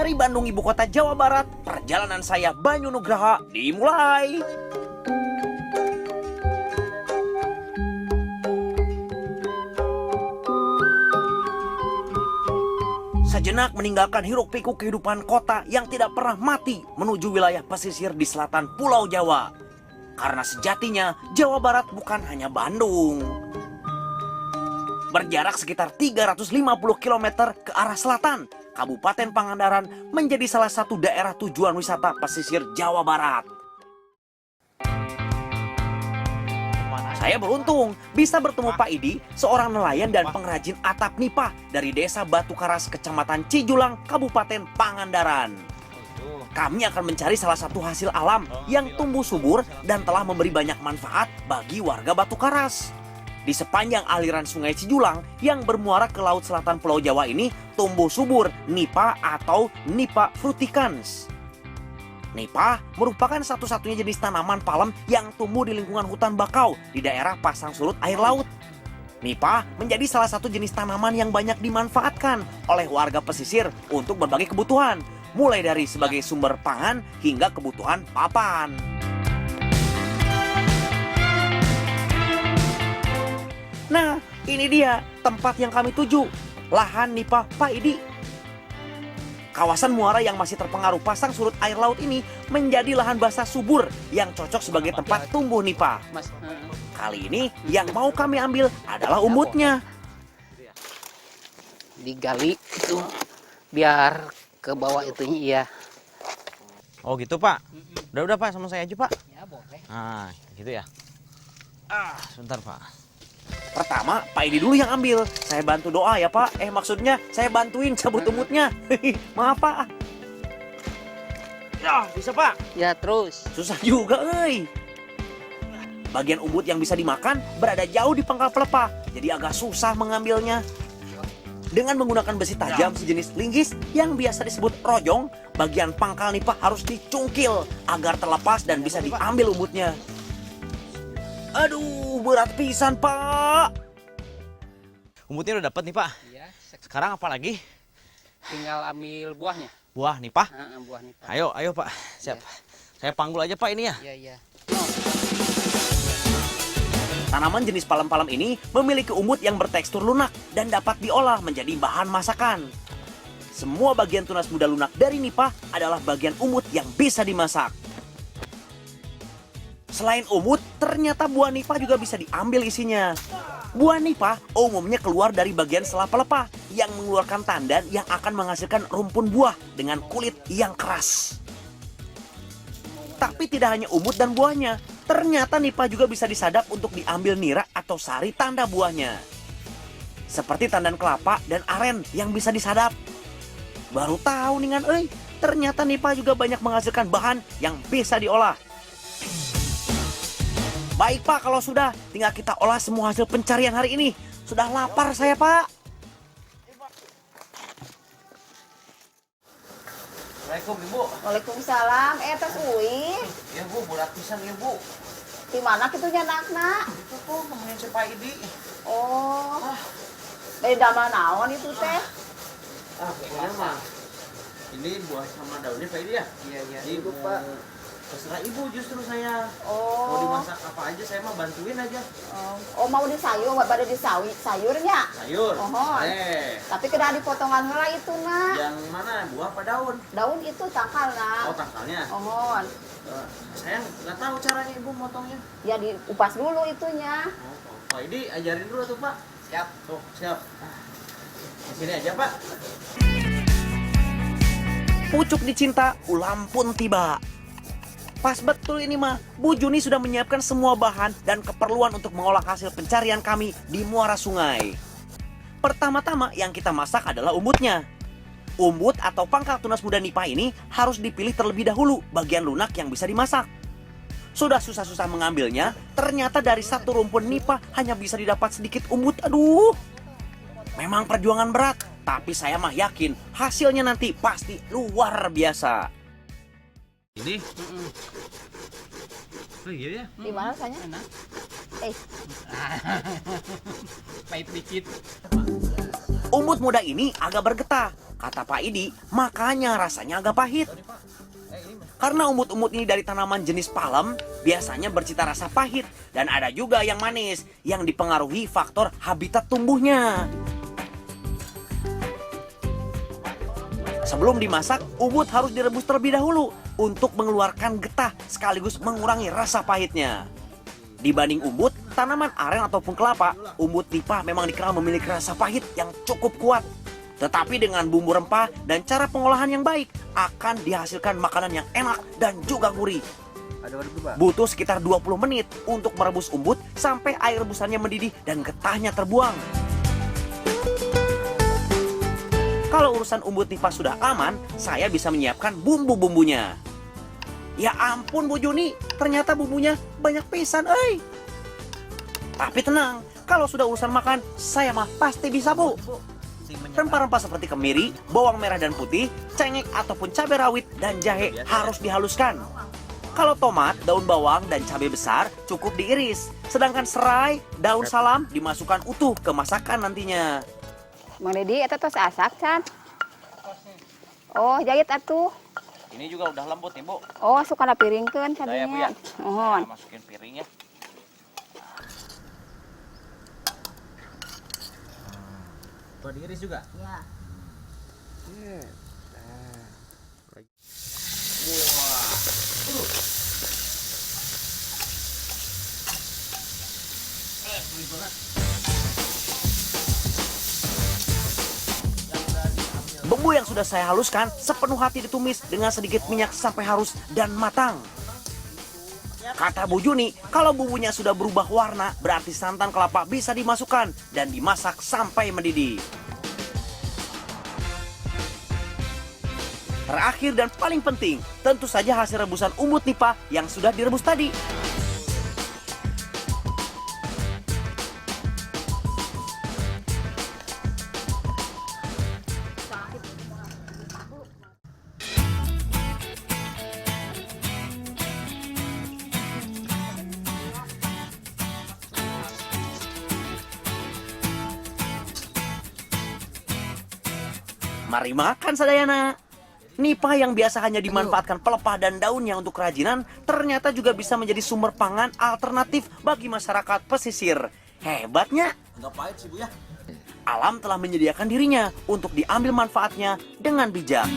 Dari Bandung, ibu kota Jawa Barat, perjalanan saya Banyu Nugraha dimulai. Sejenak meninggalkan hiruk-pikuk kehidupan kota yang tidak pernah mati menuju wilayah pesisir di selatan Pulau Jawa. Karena sejatinya Jawa Barat bukan hanya Bandung. Berjarak sekitar 350 km ke arah selatan, Kabupaten Pangandaran menjadi salah satu daerah tujuan wisata pesisir Jawa Barat. Saya beruntung bisa bertemu Pak Idi, seorang nelayan dan pengrajin atap nipah dari Desa Batu Karas, Kecamatan Cijulang, Kabupaten Pangandaran. Kami akan mencari salah satu hasil alam yang tumbuh subur dan telah memberi banyak manfaat bagi warga Batu Karas. Di sepanjang aliran sungai Cijulang yang bermuara ke laut selatan Pulau Jawa ini tumbuh subur nipah atau Nipah fruticans. Nipah merupakan satu-satunya jenis tanaman palem yang tumbuh di lingkungan hutan bakau di daerah pasang surut air laut. Nipah menjadi salah satu jenis tanaman yang banyak dimanfaatkan oleh warga pesisir untuk berbagai kebutuhan, mulai dari sebagai sumber pangan hingga kebutuhan papan. Nah, ini dia tempat yang kami tuju, lahan nipah Pak Idi. Kawasan muara yang masih terpengaruh pasang surut air laut ini menjadi lahan basah subur yang cocok sebagai tempat tumbuh nipah. Kali ini yang mau kami ambil adalah umbutnya. Digali itu biar ke bawah itunya, iya. Oh gitu Pak. Udah Pak, sama saya aja Pak. Ya boleh. Nah gitu ya. Sebentar Pak. Pertama, Pak Idi dulu yang ambil. Saya bantu doa ya Pak. Maksudnya saya bantuin cabut umbutnya. Maaf Pak. Ya, bisa Pak. Ya terus. Susah juga, euy. Bagian umbut yang bisa dimakan berada jauh di pangkal pelepah, jadi agak susah mengambilnya. Dengan menggunakan besi tajam sejenis linggis yang biasa disebut rojong, bagian pangkal nipah harus dicungkil agar terlepas dan bisa diambil umbutnya. Aduh, berat pisan Pak. Umbutnya udah dapat nih Pak. Iya. Sekarang apa lagi? Tinggal ambil buahnya. Buah nipah. Buah nih Pak. Ayo Pak. Siap. Ya. Saya panggul aja Pak ini ya. Iya iya. Tanaman jenis palem-palem ini memiliki umbut yang bertekstur lunak dan dapat diolah menjadi bahan masakan. Semua bagian tunas muda lunak dari nipah adalah bagian umbut yang bisa dimasak. Selain umbut, ternyata buah nipah juga bisa diambil isinya. Buah nipah umumnya keluar dari bagian sela pelepah yang mengeluarkan tandan yang akan menghasilkan rumpun buah dengan kulit yang keras. Tapi tidak hanya umbut dan buahnya, ternyata nipah juga bisa disadap untuk diambil nira atau sari tanda buahnya. Seperti tandan kelapa dan aren yang bisa disadap. Baru tahu nih kan, ternyata nipah juga banyak menghasilkan bahan yang bisa diolah. Baik Pak, kalau sudah, tinggal kita olah semua hasil pencarian hari ini. Sudah lapar saya Pak. Assalamualaikum Ibu. Waalaikumsalam. Teh Uwi. Ya Bu, berat pisan ya Bu. Di mana kitunya nakna? Itu tuh temenin si Pak Idi. Oh. Dari damel naon itu teh? Pokoknya mah. Ini buah sama daunnya Pak Idi ya? Iya. Ibu Pak. Terserah Ibu justru saya. Oh. Mau dimasak apa aja saya mah bantuin aja. Oh, mau disayur, pada disawi sayurnya. Sayur. Tapi kena dipotongan heula itu nak. Yang mana? Buah apa daun? Daun itu tangkal nak. Oh tangkalnya. Saya nggak tahu caranya Ibu motongnya. Ya diupas dulu itunya. Pak Idi ajarin dulu tuh Pak. Siap. Tuh siap. Di sini aja Pak. Pucuk dicinta, ulam pun tiba. Pas betul ini mah, Bu Juni sudah menyiapkan semua bahan dan keperluan untuk mengolah hasil pencarian kami di muara sungai. Pertama-tama yang kita masak adalah umbutnya. Umbut atau pangkal tunas muda nipah ini harus dipilih terlebih dahulu bagian lunak yang bisa dimasak. Sudah susah-susah mengambilnya, ternyata dari satu rumpun nipah hanya bisa didapat sedikit umbut. Aduh, memang perjuangan berat, tapi saya mah yakin hasilnya nanti pasti luar biasa. Ini? Oh iya ya? Di mana rasanya? Enak. Eh, Pahit dikit. Umbut muda ini agak bergetah, Kata Pak Idi, makanya rasanya agak pahit. Karena umbut-umbut ini dari tanaman jenis palem, biasanya bercita rasa pahit. Dan ada juga yang manis, yang dipengaruhi faktor habitat tumbuhnya. Sebelum dimasak, umbut harus direbus terlebih dahulu untuk mengeluarkan getah sekaligus mengurangi rasa pahitnya. Dibanding umbut, tanaman aren ataupun kelapa, umbut nipah memang dikenal memiliki rasa pahit yang cukup kuat. Tetapi dengan bumbu rempah dan cara pengolahan yang baik, akan dihasilkan makanan yang enak dan juga gurih. Butuh sekitar 20 menit untuk merebus umbut sampai air rebusannya mendidih dan getahnya terbuang. Kalau urusan umbut nipah sudah aman, saya bisa menyiapkan bumbu-bumbunya. Ya ampun Bu Juni, ternyata bumbunya banyak pisan, Tapi tenang, kalau sudah urusan makan, saya mah pasti bisa, Bu. Rempah-rempah seperti kemiri, bawang merah dan putih, cengkeh ataupun cabai rawit dan jahe harus dihaluskan. Kalau tomat, daun bawang dan cabai besar cukup diiris. Sedangkan serai, daun salam dimasukkan utuh ke masakan nantinya. Mang Dedi, itu tos asak, Can. Oh, jahit atuh. Ini juga udah lembut nih, Bu. Oh, suka piringkeun Udah ya, Bu ya. cadinya. Oh, Masukin piring ya. Tuh diiris juga. Ya. Bumbu yang sudah saya haluskan sepenuh hati ditumis dengan sedikit minyak sampai halus dan matang. Kata Bu Juni, kalau bumbunya sudah berubah warna, berarti santan kelapa bisa dimasukkan dan dimasak sampai mendidih. Terakhir dan paling penting, tentu saja hasil rebusan umbut nipah yang sudah direbus tadi. Mari makan sadayana. Nipah yang biasa hanya dimanfaatkan pelepah dan daunnya untuk kerajinan, ternyata juga bisa menjadi sumber pangan alternatif bagi masyarakat pesisir. Hebatnya, Enggak pahit sih, Bu ya. alam telah menyediakan dirinya untuk diambil manfaatnya dengan bijak.